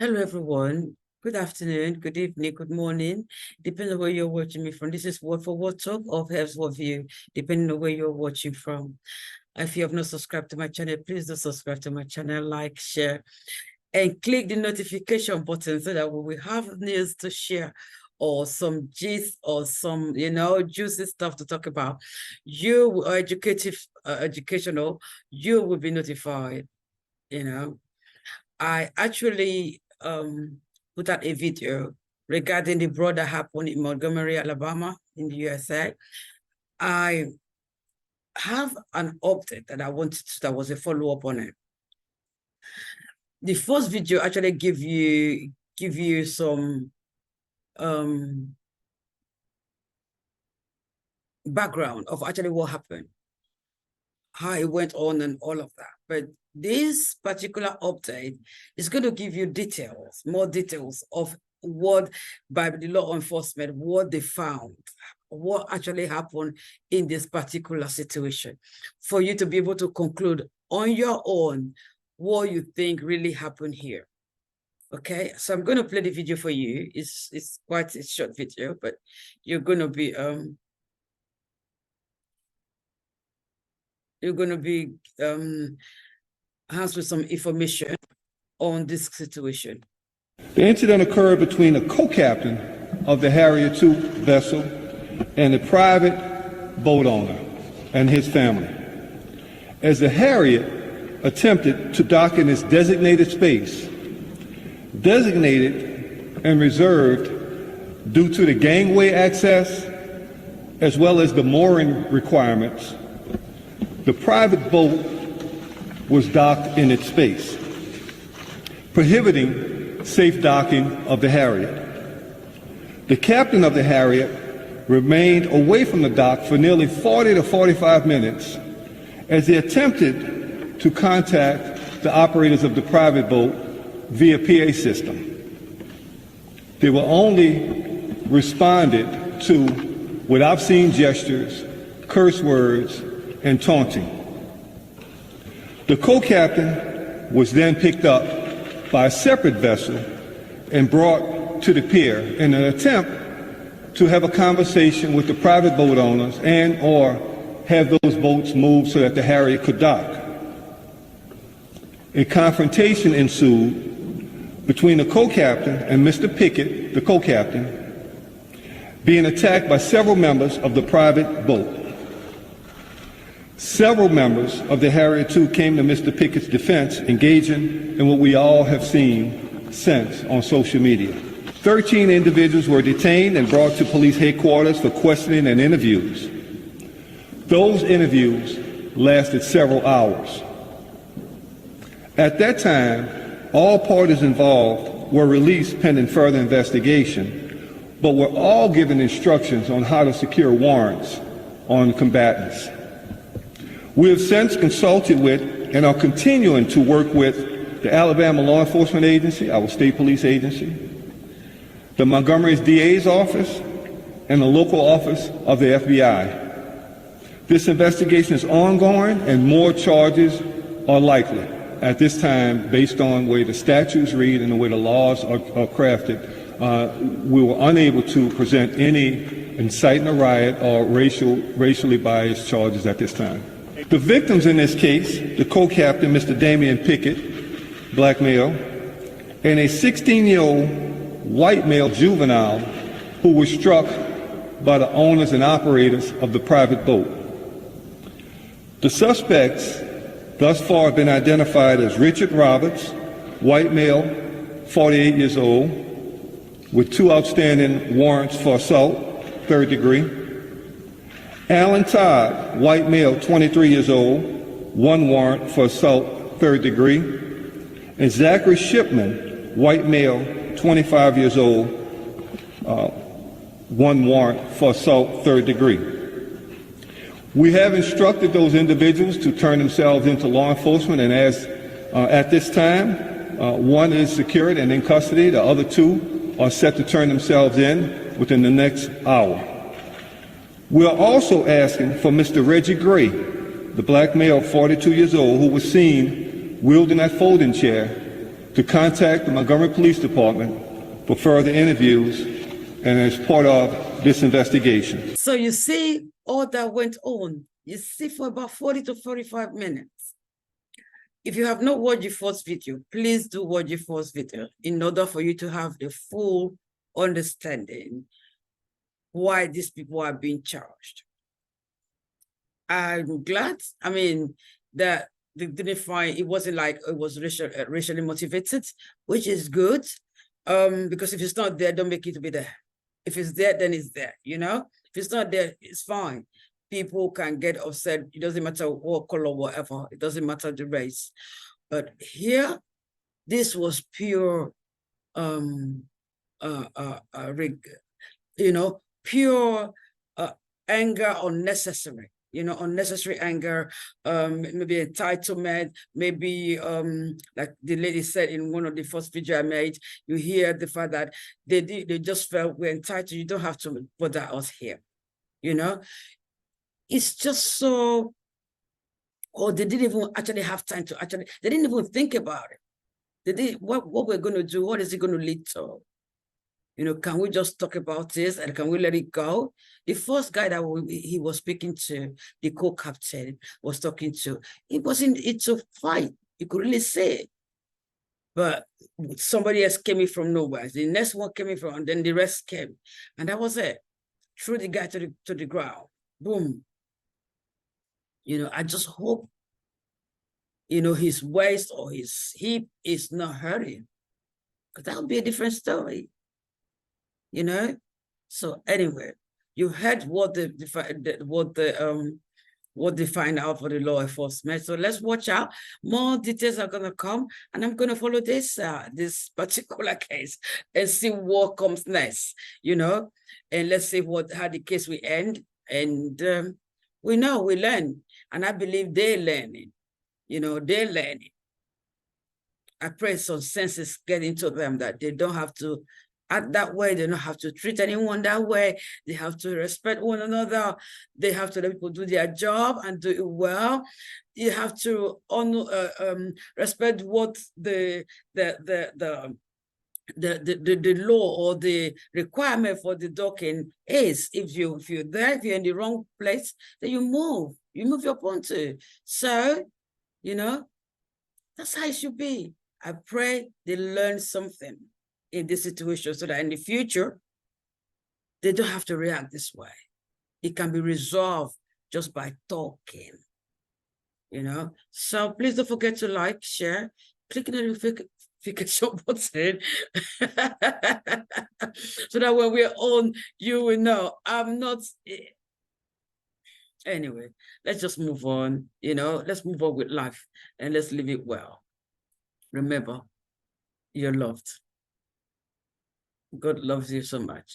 Hello, everyone. Good afternoon, good evening, good morning, depending on where you're watching me from. This is Word for Word Talk of Health for View, depending on where you're watching from. If you have not subscribed to my channel, please do subscribe to my channel, like, share, and click the notification button so that we will have news to share or some gist or some, juicy stuff to talk about. You are educational, you will be notified, I actually put out a video regarding the brawl that happened in Montgomery, Alabama, in the USA. I have an update that that was a follow-up on it. The first video actually give you some background of actually what happened, how it went on and all of that. But this particular update is going to give you details, more details of what, by the law enforcement, what they found, what actually happened in this particular situation, for you to be able to conclude on your own what you think really happened here. Okay, so I'm going to play the video for you. It's quite a short video, but you're going to be has with some information on this situation. The incident occurred between the co-captain of the Harrier II vessel and the private boat owner and his family. As the Harrier attempted to dock in its designated space, designated and reserved due to the gangway access as well as the mooring requirements, the private boat was docked in its space, prohibiting safe docking of the Harriet. The captain of the Harriet remained away from the dock for nearly 40 to 45 minutes as he attempted to contact the operators of the private boat via PA system. They were only responded to with obscene gestures, curse words, and taunting. The co-captain was then picked up by a separate vessel and brought to the pier in an attempt to have a conversation with the private boat owners and or have those boats moved so that the Harriet could dock. A confrontation ensued between the co-captain and Mr. Pickett, the co-captain, being attacked by several members of the private boat. Several members of the Harriet II came to Mr. Pickett's defense, engaging in what we all have seen since on social media. 13 individuals were detained and brought to police headquarters for questioning and interviews. Those interviews lasted several hours. At that time, all parties involved were released pending further investigation, but were all given instructions on how to secure warrants on combatants. We have since consulted with and are continuing to work with the Alabama Law Enforcement Agency, our state police agency, the Montgomery's DA's office, and the local office of the FBI. This investigation is ongoing and more charges are likely. At this time, based on the way the statutes read and the way the laws are crafted, we were unable to present any inciting a riot or racially biased charges at this time. The victims in this case, the co-captain, Mr. Damian Pickett, black male, and a 16-year-old white male juvenile who was struck by the owners and operators of the private boat. The suspects thus far have been identified as Richard Roberts, white male, 48 years old, with 2 outstanding warrants for assault, 3rd degree. Alan Todd, white male, 23 years old, 1 warrant for assault, 3rd degree. And Zachary Shipman, white male, 25 years old, 1 warrant for assault, 3rd degree. We have instructed those individuals to turn themselves into law enforcement, and as at this time, 1 is secured and in custody. The other 2 are set to turn themselves in within the next hour. We are also asking for Mr. Reggie Gray, the black male, 42 years old, who was seen wielding that folding chair to contact the Montgomery Police Department for further interviews and as part of this investigation. So you see all that went on. You see for about 40 to 45 minutes. If you have not watched the first video, please do watch the first video in order for you to have the full understanding why these people are being charged. I'm glad, I mean, that they didn't find, it wasn't like it was racially motivated, which is good. Because if it's not there, don't make it to be there. If it's there, then it's there, you know? If it's not there, it's fine. People can get upset. It doesn't matter what color, whatever. It doesn't matter the race. But here, this was pure, you know, pure anger, unnecessary. You know, unnecessary anger, maybe entitlement, maybe like the lady said in one of the first video I made, you hear the fact that they just felt we're entitled. You don't have to bother us here, you know. It's just so, or they didn't even actually have time to they didn't even think about it. They did what we're going to do, what is it going to lead to? You know, can we just talk about this and can we let it go? The first guy that he was speaking to, the co-captain was talking to, it wasn't, it's a fight. You could really say it. But somebody else came in from nowhere. The next one came in from, and then the rest came. And that was it. Threw the guy to the ground. Boom. You know, I just hope, you know, his waist or his hip is not hurting. Because that would be a different story. You know, so anyway, you heard what they find out for the law enforcement. So let's watch out. More details are gonna come, and I'm gonna follow this this particular case and see what comes next. You know, and let's see how the case will end. And we learn, and I believe they're learning. You know, they're learning. I pray some senses get into them that they don't have to act that way. They don't have to treat anyone that way. They have to respect one another. They have to let people do their job and do it well. You have to honor, respect what the law or the requirement for the docking is. If you're there, if you're in the wrong place, then you move your point to. So, you know, that's how it should be. I pray they learn something in this situation so that in the future, they don't have to react this way. It can be resolved just by talking, you know? So please don't forget to like, share, click the notification button so that when we're on, you will know. I'm not... Anyway, let's just move on, you know? Let's move on with life and let's live it well. Remember, you're loved. God loves you so much.